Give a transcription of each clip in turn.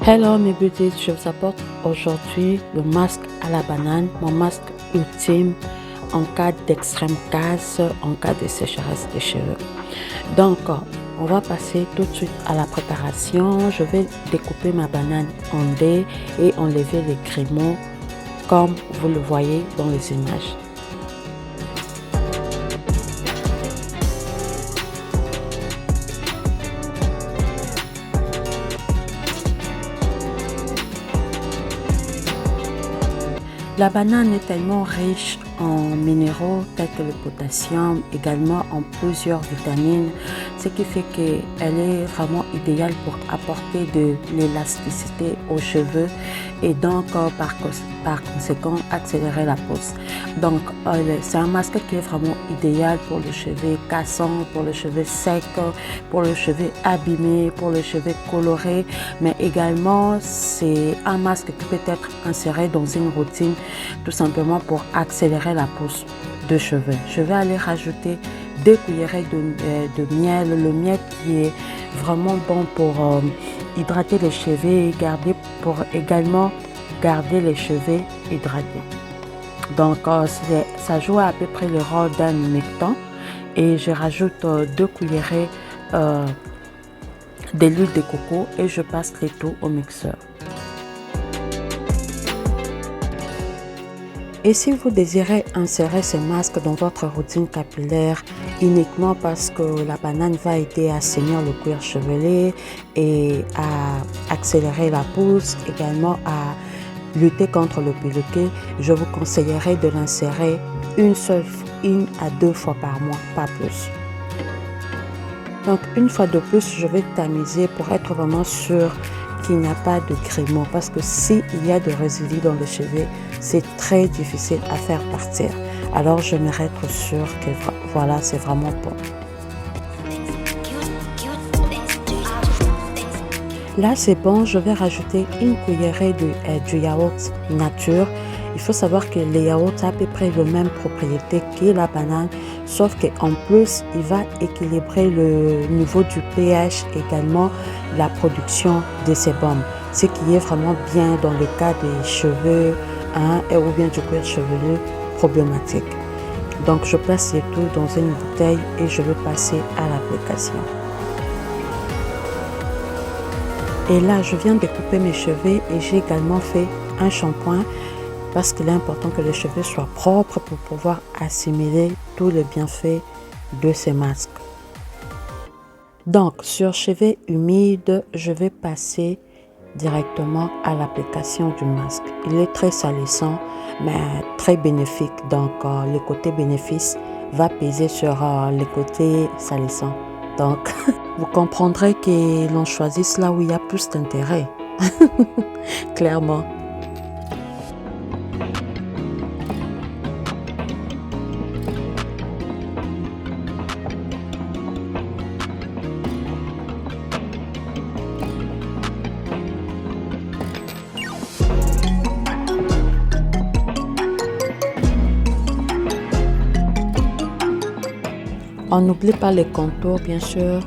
Hello mes beautés, je vous apporte aujourd'hui le masque à la banane, mon masque ultime en cas d'extrême casse, en cas de sécheresse des cheveux. Donc, on va passer tout de suite à la préparation. Je vais découper ma banane en dés et enlever les grimauds comme vous le voyez dans les images. La banane est tellement riche en minéraux tels que le potassium, également en plusieurs vitamines, ce qui fait qu'elle est vraiment idéale pour apporter de l'élasticité aux cheveux et donc par conséquent accélérer la pousse. Donc c'est un masque qui est vraiment idéal pour les cheveux cassants, pour les cheveux secs, pour les cheveux abîmés, pour les cheveux colorés, mais également c'est un masque qui peut être inséré dans une routine tout simplement pour accélérer la pousse de cheveux. Je vais aller rajouter 2 cuillerées de miel, le miel qui est vraiment bon pour hydrater les cheveux et pour également garder les cheveux hydratés. Donc ça joue à peu près le rôle d'un humectant et je rajoute 2 cuillerées de l'huile de coco et je passe le tout au mixeur. Et si vous désirez insérer ce masque dans votre routine capillaire uniquement parce que la banane va aider à assainir le cuir chevelu et à accélérer la pousse, également à lutter contre le peluqué, je vous conseillerais de l'insérer une à 2 fois par mois, pas plus. Donc une fois de plus, je vais tamiser pour être vraiment sûr qu'il n'y a pas de grimauds, parce que s'il y a de résidus dans les cheveux, c'est très difficile à faire partir. Alors j'aimerais être sûre que voilà, c'est vraiment bon. Là c'est bon, je vais rajouter une cuillerée du yaourt nature. Il faut savoir que le yaourt a à peu près la même propriété que la banane, sauf qu'en plus, il va équilibrer le niveau du pH, également la production de sébum, ce qui est vraiment bien dans le cas des cheveux ou bien du cuir chevelu problématique. Donc je place le tout dans une bouteille et je vais passer à l'application. Et là, je viens de couper mes cheveux et j'ai également fait un shampoing parce qu'il est important que les cheveux soient propres pour pouvoir assimiler tous les bienfaits de ces masques. Donc, sur cheveux humides, je vais passer directement à l'application du masque. Il est très salissant, mais très bénéfique. Donc, le côté bénéfice va peser sur le côté salissant. Donc, vous comprendrez que l'on choisisse là où il y a plus d'intérêt. Clairement. On n'oublie pas les contours, bien sûr.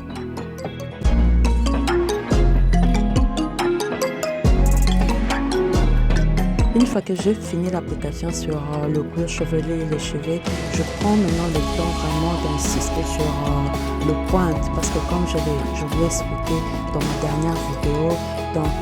Une fois que j'ai fini l'application sur le cuir chevelu et les cheveux, je prends maintenant le temps vraiment d'insister sur le pointe, parce que comme je vous l'ai expliqué dans ma dernière vidéo, donc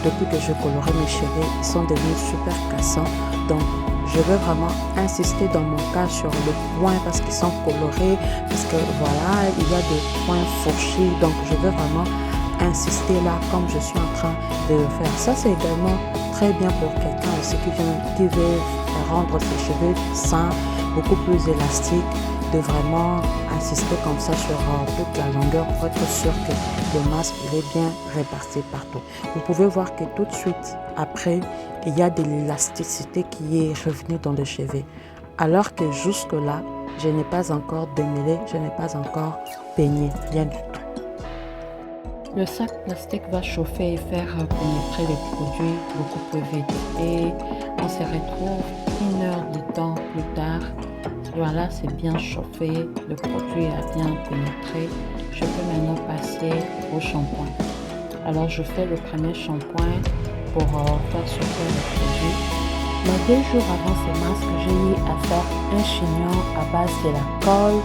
depuis que je colorais mes cheveux, ils sont devenus super cassants. Donc je veux vraiment insister dans mon cas sur le point parce qu'ils sont colorés, parce que voilà, il y a des points fourchis, donc je veux vraiment insister là comme je suis en train de faire. Ça c'est également très bien pour quelqu'un aussi qui veut rendre ses cheveux sains, beaucoup plus élastiques, de vraiment insister comme ça sur toute la longueur pour être sûr que le masque il est bien réparti partout. Vous pouvez voir que tout de suite après, il y a de l'élasticité qui est revenue dans les cheveux. Alors que jusque là, je n'ai pas encore démêlé, je n'ai pas encore peigné, rien du tout. Le sac plastique va chauffer et faire pénétrer les produits beaucoup plus vite. Et on se retrouve 1 heure de temps plus tard. Voilà, c'est bien chauffé, le produit a bien pénétré. Je peux maintenant passer au shampoing. Alors je fais le premier shampoing pour faire sortir le produit. Mais 2 jours avant ce masque, j'ai eu à faire un chignon à base de la colle.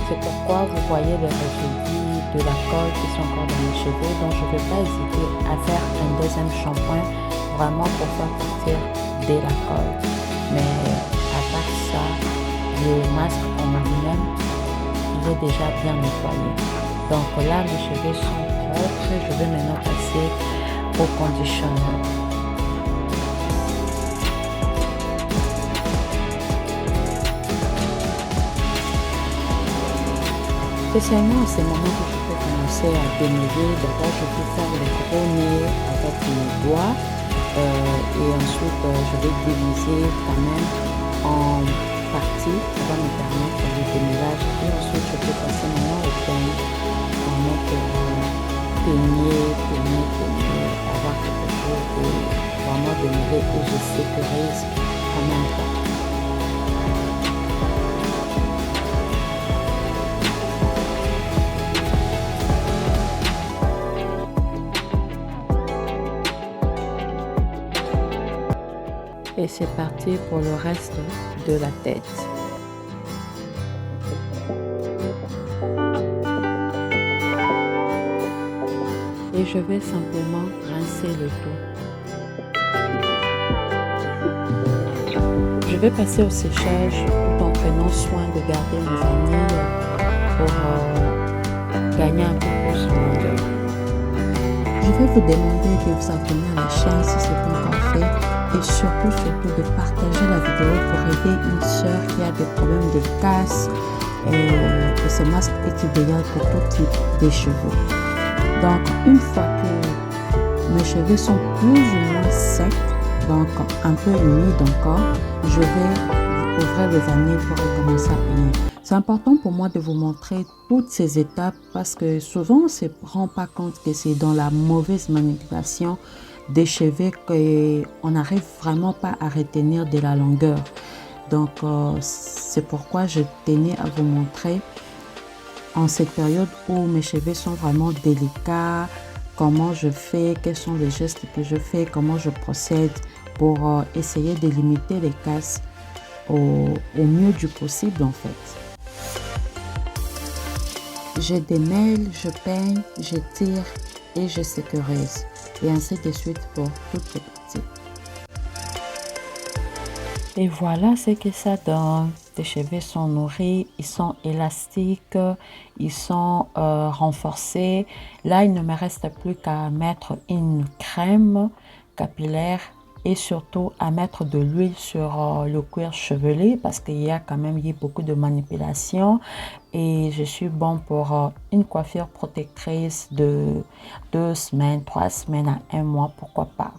C'est pourquoi vous voyez les résidus de la colle qui sont encore dans mes cheveux. Donc je ne vais pas hésiter à faire un deuxième shampoing vraiment pour faire partir de la colle. Mais à part ça, le masque en lui-même, il est déjà bien nettoyé. Donc là, mes cheveux sont propres. Je vais maintenant passer au conditionneur. Spécialement à ce moment que je peux commencer à démêler, d'abord je peux faire les gros nez avec mes doigts et ensuite je vais diviser quand même en parties. Ça va me permettre le démêlage et ensuite je peux passer maintenant au peigne vraiment pour peigner, avoir quelque chose de vraiment démêlé et je sécurise en même temps. Et c'est parti pour le reste de la tête. Et je vais simplement rincer le tout. Je vais passer au séchage tout en prenant soin de garder mes vanilles pour gagner un peu plus de longueur. Je vais vous demander de vous abonner à la chaîne si ce n'est pas encore fait. Et surtout de partager la vidéo pour aider une soeur qui a des problèmes de casse et ce masque est idéal pour tout type de cheveux. Donc une fois que mes cheveux sont plus ou moins secs, donc un peu humides encore, je vais ouvrir le vanille pour recommencer à peigner. C'est important pour moi de vous montrer toutes ces étapes parce que souvent on ne se rend pas compte que c'est dans la mauvaise manipulation des cheveux qu'on n'arrive vraiment pas à retenir de la longueur. Donc c'est pourquoi je tenais à vous montrer en cette période où mes cheveux sont vraiment délicats, comment je fais, quels sont les gestes que je fais, comment je procède pour essayer de limiter les casses au mieux du possible en fait. Je démêle, je peigne, je tire et je sécurise. Et ainsi de suite pour toutes les parties. Et voilà ce que ça donne. Tes cheveux sont nourris, ils sont élastiques, ils sont renforcés. Là, il ne me reste plus qu'à mettre une crème capillaire et surtout à mettre de l'huile sur le cuir chevelu parce qu'il y a quand même beaucoup de manipulation et je suis bon pour une coiffure protectrice de 2 semaines, 3 semaines à 1 mois, pourquoi pas.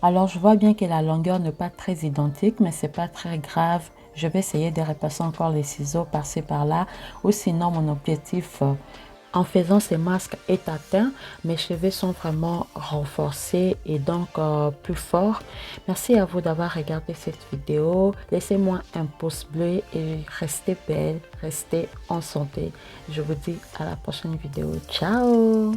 Alors je vois bien que la longueur n'est pas très identique mais c'est pas très grave. Je vais essayer de repasser encore les ciseaux par-ci par-là ou sinon mon objectif en faisant ces masques est atteint. Mes cheveux sont vraiment renforcés et donc plus forts. Merci à vous d'avoir regardé cette vidéo. Laissez-moi un pouce bleu et restez belle, restez en santé. Je vous dis à la prochaine vidéo. Ciao!